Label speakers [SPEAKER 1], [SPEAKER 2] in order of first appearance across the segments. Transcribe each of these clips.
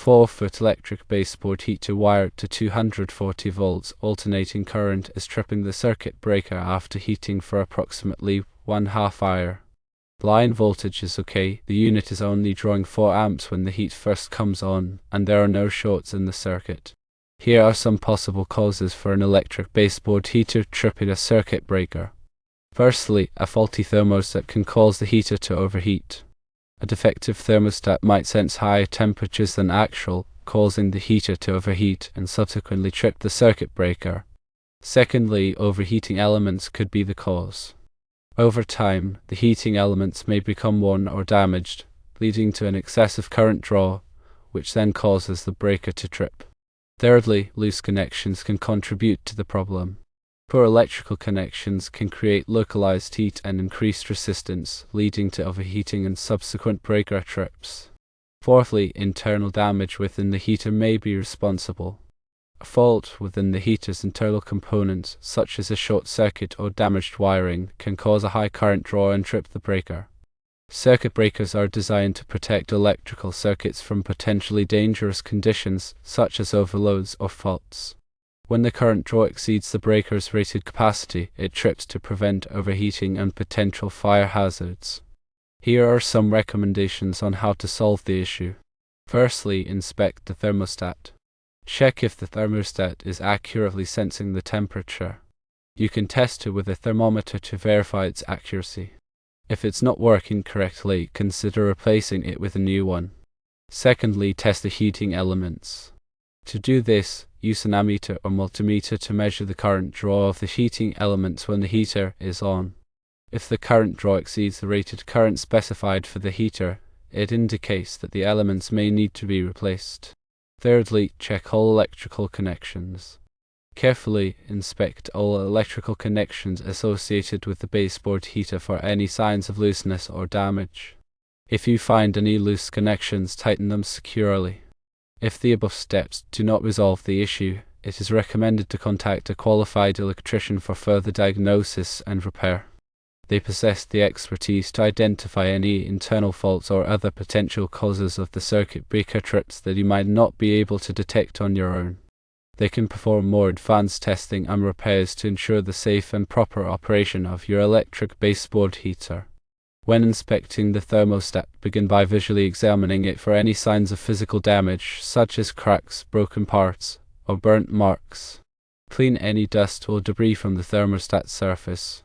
[SPEAKER 1] 4-foot electric baseboard heater wired to 240 volts alternating current is tripping the circuit breaker after heating for approximately 1/2 hour. Line voltage is okay, the unit is only drawing 4 amps when the heat first comes on, and there are no shorts in the circuit. Here are some possible causes for an electric baseboard heater tripping a circuit breaker. Firstly, a faulty thermostat can cause the heater to overheat. A defective thermostat might sense higher temperatures than actual, causing the heater to overheat and subsequently trip the circuit breaker. Secondly, overheating elements could be the cause. Over time, the heating elements may become worn or damaged, leading to an excessive current draw, which then causes the breaker to trip. Thirdly, loose connections can contribute to the problem. Poor electrical connections can create localized heat and increased resistance, leading to overheating and subsequent breaker trips. Fourthly, internal damage within the heater may be responsible. A fault within the heater's internal components, such as a short circuit or damaged wiring, can cause a high current draw and trip the breaker. Circuit breakers are designed to protect electrical circuits from potentially dangerous conditions, such as overloads or faults. When the current draw exceeds the breaker's rated capacity, it trips to prevent overheating and potential fire hazards. Here are some recommendations on how to solve the issue. Firstly, inspect the thermostat. Check if the thermostat is accurately sensing the temperature. You can test it with a thermometer to verify its accuracy. If it's not working correctly, consider replacing it with a new one. Secondly, test the heating elements. To do this, use an ammeter or multimeter to measure the current draw of the heating elements when the heater is on. If the current draw exceeds the rated current specified for the heater, it indicates that the elements may need to be replaced. Thirdly, check all electrical connections. Carefully inspect all electrical connections associated with the baseboard heater for any signs of looseness or damage. If you find any loose connections, tighten them securely. If the above steps do not resolve the issue, it is recommended to contact a qualified electrician for further diagnosis and repair. They possess the expertise to identify any internal faults or other potential causes of the circuit breaker trips that you might not be able to detect on your own. They can perform more advanced testing and repairs to ensure the safe and proper operation of your electric baseboard heater. When inspecting the thermostat, begin by visually examining it for any signs of physical damage, such as cracks, broken parts, or burnt marks. Clean any dust or debris from the thermostat surface.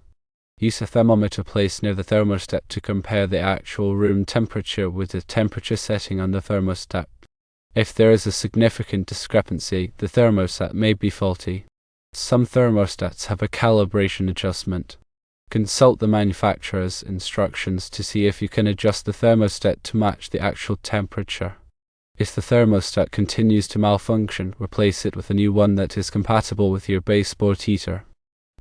[SPEAKER 1] Use a thermometer placed near the thermostat to compare the actual room temperature with the temperature setting on the thermostat. If there is a significant discrepancy, the thermostat may be faulty. Some thermostats have a calibration adjustment. Consult the manufacturer's instructions to see if you can adjust the thermostat to match the actual temperature. If the thermostat continues to malfunction, replace it with a new one that is compatible with your baseboard heater.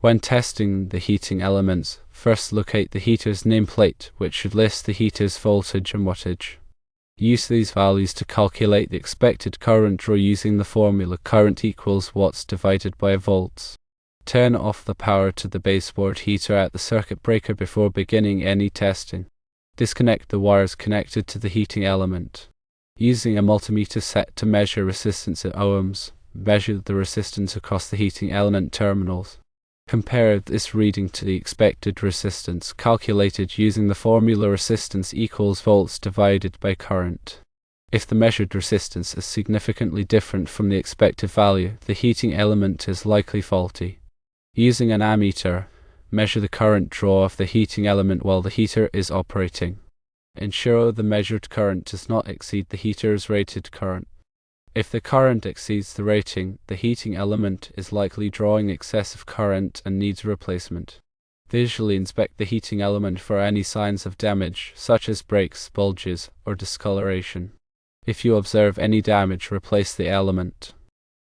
[SPEAKER 1] When testing the heating elements, first locate the heater's nameplate, which should list the heater's voltage and wattage. Use these values to calculate the expected current draw using the formula current equals watts divided by volts. Turn off the power to the baseboard heater at the circuit breaker before beginning any testing. Disconnect the wires connected to the heating element. Using a multimeter set to measure resistance in ohms, measure the resistance across the heating element terminals. Compare this reading to the expected resistance, calculated using the formula resistance equals volts divided by current. If the measured resistance is significantly different from the expected value, the heating element is likely faulty. Using an ammeter, measure the current draw of the heating element while the heater is operating. Ensure the measured current does not exceed the heater's rated current. If the current exceeds the rating, the heating element is likely drawing excessive current and needs replacement. Visually inspect the heating element for any signs of damage, such as breaks, bulges, or discoloration. If you observe any damage, replace the element.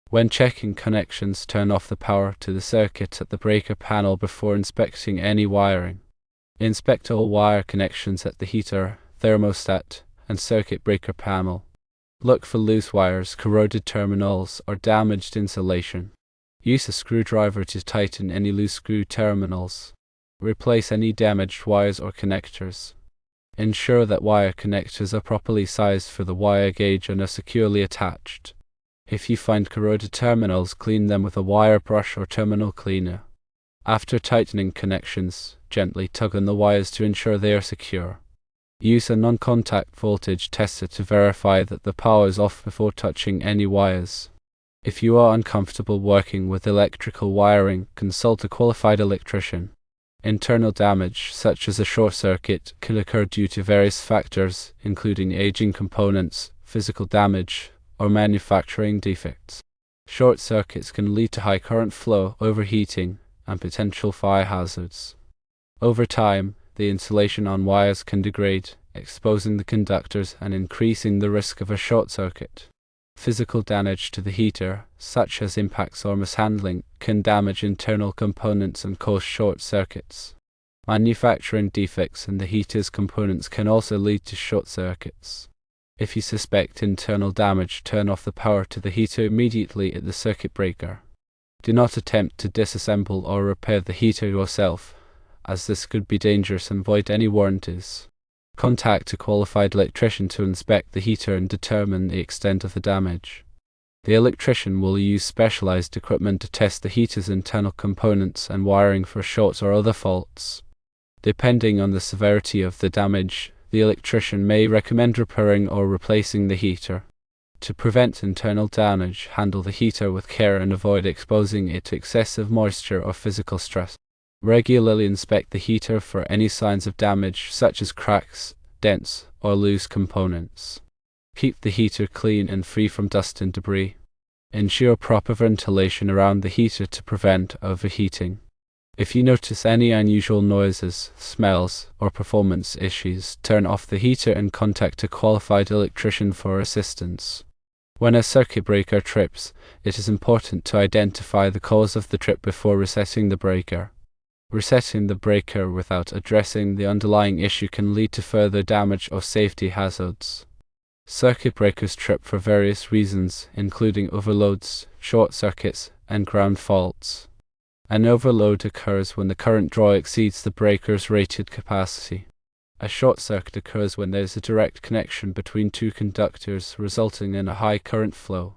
[SPEAKER 1] When checking connections, turn off the power to the circuit at the breaker panel before inspecting any wiring. Inspect all wire connections at the heater, thermostat, and circuit breaker panel. Look for loose wires, corroded terminals, or damaged insulation. Use a screwdriver to tighten any loose screw terminals. Replace any damaged wires or connectors. Ensure that wire connectors are properly sized for the wire gauge and are securely attached. If you find corroded terminals, clean them with a wire brush or terminal cleaner. After tightening connections, gently tug on the wires to ensure they are secure. Use a non-contact voltage tester to verify that the power is off before touching any wires. If you are uncomfortable working with electrical wiring, consult a qualified electrician. Internal damage, such as a short circuit, can occur due to various factors, including aging components, physical damage, or manufacturing defects. Short circuits can lead to high current flow, overheating, and potential fire hazards. Over time, the insulation on wires can degrade, exposing the conductors and increasing the risk of a short circuit. Physical damage to the heater, such as impacts or mishandling, can damage internal components and cause short circuits. Manufacturing defects in the heater's components can also lead to short circuits. If you suspect internal damage, turn off the power to the heater immediately at the circuit breaker. Do not attempt to disassemble or repair the heater yourself, as this could be dangerous, and void any warranties. Contact a qualified electrician to inspect the heater and determine the extent of the damage. The electrician will use specialized equipment to test the heater's internal components and wiring for shorts or other faults. Depending on the severity of the damage, the electrician may recommend repairing or replacing the heater. To prevent internal damage, handle the heater with care and avoid exposing it to excessive moisture or physical stress. Regularly inspect the heater for any signs of damage, such as cracks, dents, or loose components. Keep the heater clean and free from dust and debris. Ensure proper ventilation around the heater to prevent overheating. If you notice any unusual noises, smells, or performance issues, turn off the heater and contact a qualified electrician for assistance. When a circuit breaker trips, it is important to identify the cause of the trip before resetting the breaker. Resetting the breaker without addressing the underlying issue can lead to further damage or safety hazards. Circuit breakers trip for various reasons, including overloads, short circuits, and ground faults. An overload occurs when the current draw exceeds the breaker's rated capacity. A short circuit occurs when there is a direct connection between two conductors, resulting in a high current flow.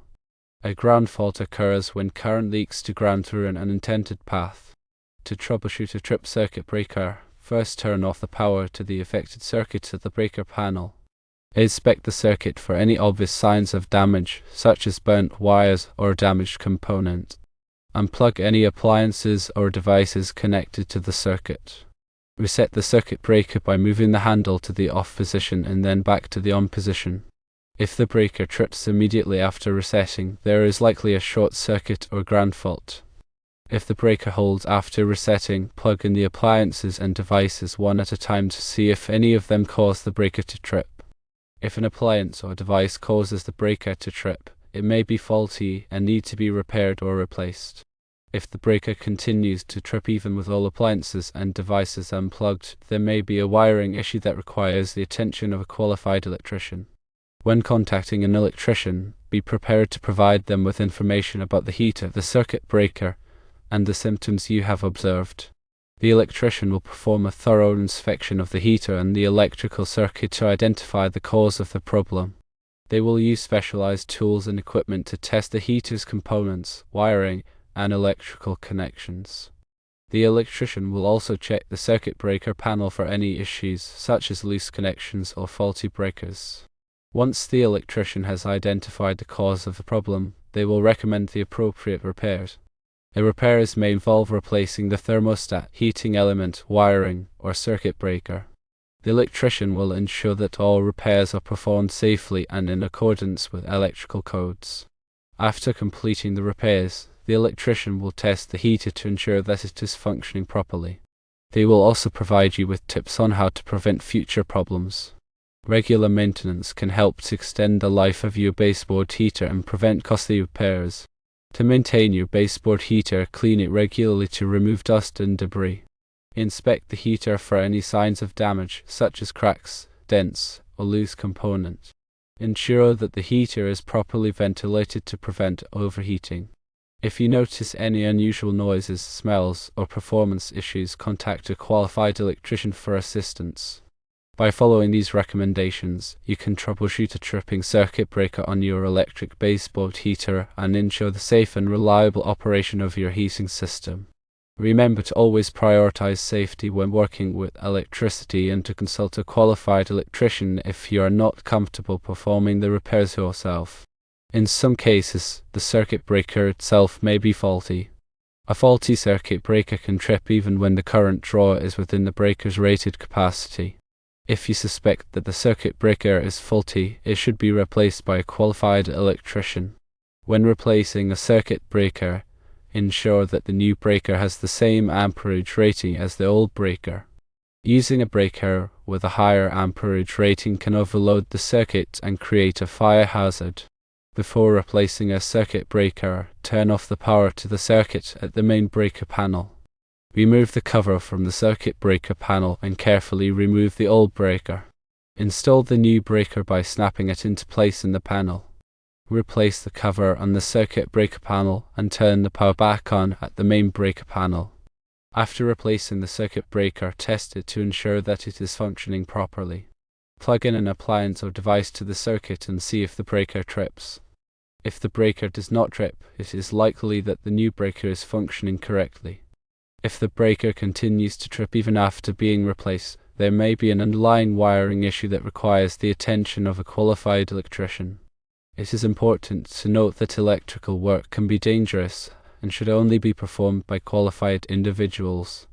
[SPEAKER 1] A ground fault occurs when current leaks to ground through an unintended path. To troubleshoot a tripped circuit breaker, first turn off the power to the affected circuit at the breaker panel. Inspect the circuit for any obvious signs of damage, such as burnt wires or damaged component. Unplug any appliances or devices connected to the circuit. Reset the circuit breaker by moving the handle to the off position and then back to the on position. If the breaker trips immediately after resetting, there is likely a short circuit or ground fault. If the breaker holds after resetting, plug in the appliances and devices one at a time to see if any of them cause the breaker to trip. If an appliance or device causes the breaker to trip, it may be faulty and need to be repaired or replaced. If the breaker continues to trip even with all appliances and devices unplugged, there may be a wiring issue that requires the attention of a qualified electrician. When contacting an electrician, be prepared to provide them with information about the heater, the circuit breaker, and the symptoms you have observed. The electrician will perform a thorough inspection of the heater and the electrical circuit to identify the cause of the problem. They will use specialized tools and equipment to test the heater's components, wiring, and electrical connections. The electrician will also check the circuit breaker panel for any issues, such as loose connections or faulty breakers. Once the electrician has identified the cause of the problem, they will recommend the appropriate repairs. The repairs may involve replacing the thermostat, heating element, wiring, or circuit breaker. The electrician will ensure that all repairs are performed safely and in accordance with electrical codes. After completing the repairs, the electrician will test the heater to ensure that it is functioning properly. They will also provide you with tips on how to prevent future problems. Regular maintenance can help to extend the life of your baseboard heater and prevent costly repairs. To maintain your baseboard heater, clean it regularly to remove dust and debris. Inspect the heater for any signs of damage, such as cracks, dents, or loose components. Ensure that the heater is properly ventilated to prevent overheating. If you notice any unusual noises, smells, or performance issues, contact a qualified electrician for assistance. By following these recommendations, you can troubleshoot a tripping circuit breaker on your electric baseboard heater and ensure the safe and reliable operation of your heating system. Remember to always prioritize safety when working with electricity and to consult a qualified electrician if you are not comfortable performing the repairs yourself. In some cases, the circuit breaker itself may be faulty. A faulty circuit breaker can trip even when the current draw is within the breaker's rated capacity. If you suspect that the circuit breaker is faulty, it should be replaced by a qualified electrician. When replacing a circuit breaker, ensure that the new breaker has the same amperage rating as the old breaker. Using a breaker with a higher amperage rating can overload the circuit and create a fire hazard. Before replacing a circuit breaker, turn off the power to the circuit at the main breaker panel. Remove the cover from the circuit breaker panel and carefully remove the old breaker. Install the new breaker by snapping it into place in the panel. Replace the cover on the circuit breaker panel and turn the power back on at the main breaker panel. After replacing the circuit breaker, test it to ensure that it is functioning properly. Plug in an appliance or device to the circuit and see if the breaker trips. If the breaker does not trip, it is likely that the new breaker is functioning correctly. If the breaker continues to trip even after being replaced, there may be an underlying wiring issue that requires the attention of a qualified electrician. It is important to note that electrical work can be dangerous and should only be performed by qualified individuals.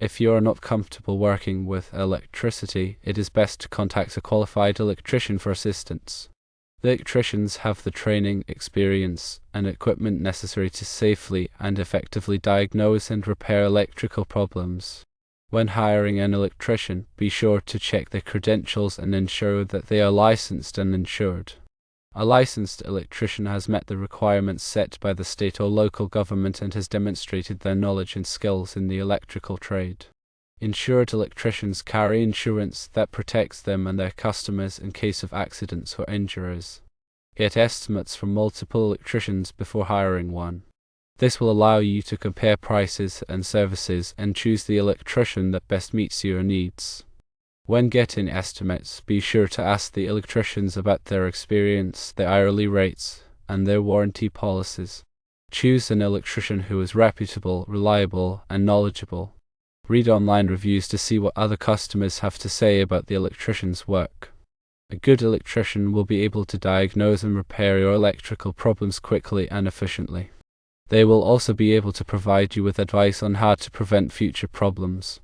[SPEAKER 1] If you are not comfortable working with electricity, it is best to contact a qualified electrician for assistance. The electricians have the training, experience, and equipment necessary to safely and effectively diagnose and repair electrical problems. When hiring an electrician, be sure to check their credentials and ensure that they are licensed and insured. A licensed electrician has met the requirements set by the state or local government and has demonstrated their knowledge and skills in the electrical trade. Insured electricians carry insurance that protects them and their customers in case of accidents or injuries. Get estimates from multiple electricians before hiring one. This will allow you to compare prices and services and choose the electrician that best meets your needs. When getting estimates, be sure to ask the electricians about their experience, their hourly rates, and their warranty policies. Choose an electrician who is reputable, reliable, and knowledgeable. Read online reviews to see what other customers have to say about the electrician's work. A good electrician will be able to diagnose and repair your electrical problems quickly and efficiently. They will also be able to provide you with advice on how to prevent future problems.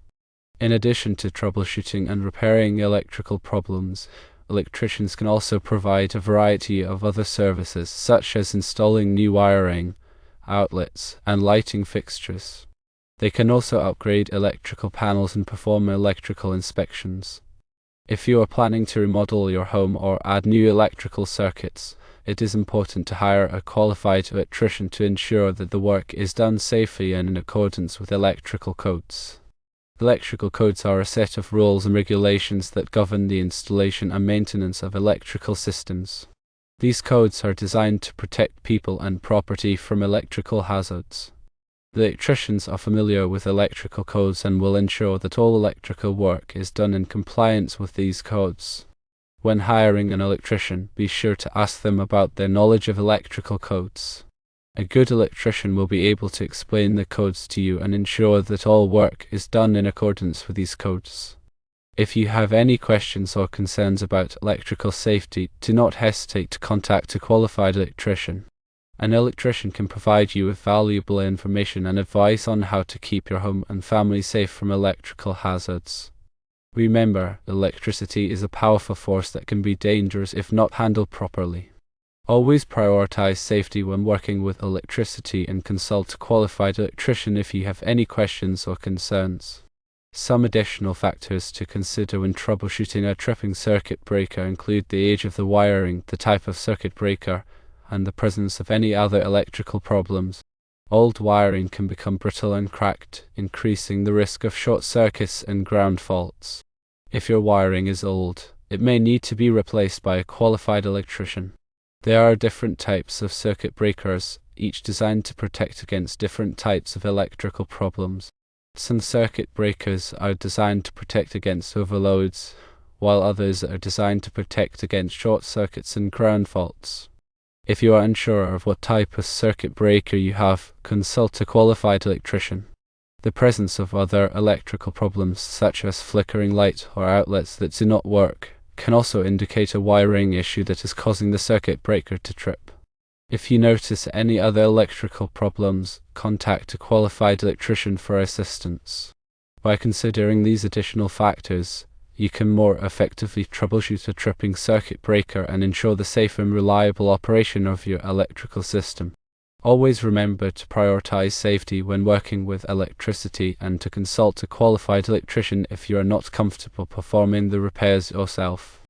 [SPEAKER 1] In addition to troubleshooting and repairing electrical problems, electricians can also provide a variety of other services, such as installing new wiring, outlets, and lighting fixtures. They can also upgrade electrical panels and perform electrical inspections. If you are planning to remodel your home or add new electrical circuits, it is important to hire a qualified electrician to ensure that the work is done safely and in accordance with electrical codes. Electrical codes are a set of rules and regulations that govern the installation and maintenance of electrical systems. These codes are designed to protect people and property from electrical hazards. The electricians are familiar with electrical codes and will ensure that all electrical work is done in compliance with these codes. When hiring an electrician, be sure to ask them about their knowledge of electrical codes. A good electrician will be able to explain the codes to you and ensure that all work is done in accordance with these codes. If you have any questions or concerns about electrical safety, do not hesitate to contact a qualified electrician. An electrician can provide you with valuable information and advice on how to keep your home and family safe from electrical hazards. Remember, electricity is a powerful force that can be dangerous if not handled properly. Always prioritize safety when working with electricity and consult a qualified electrician if you have any questions or concerns. Some additional factors to consider when troubleshooting a tripping circuit breaker include the age of the wiring, the type of circuit breaker, and the presence of any other electrical problems. Old wiring can become brittle and cracked, increasing the risk of short circuits and ground faults. If your wiring is old, it may need to be replaced by a qualified electrician. There are different types of circuit breakers, each designed to protect against different types of electrical problems. Some circuit breakers are designed to protect against overloads, while others are designed to protect against short circuits and ground faults. If you are unsure of what type of circuit breaker you have, consult a qualified electrician. The presence of other electrical problems, such as flickering light or outlets that do not work, can also indicate a wiring issue that is causing the circuit breaker to trip. If you notice any other electrical problems, contact a qualified electrician for assistance. By considering these additional factors, you can more effectively troubleshoot a tripping circuit breaker and ensure the safe and reliable operation of your electrical system. Always remember to prioritize safety when working with electricity and to consult a qualified electrician if you are not comfortable performing the repairs yourself.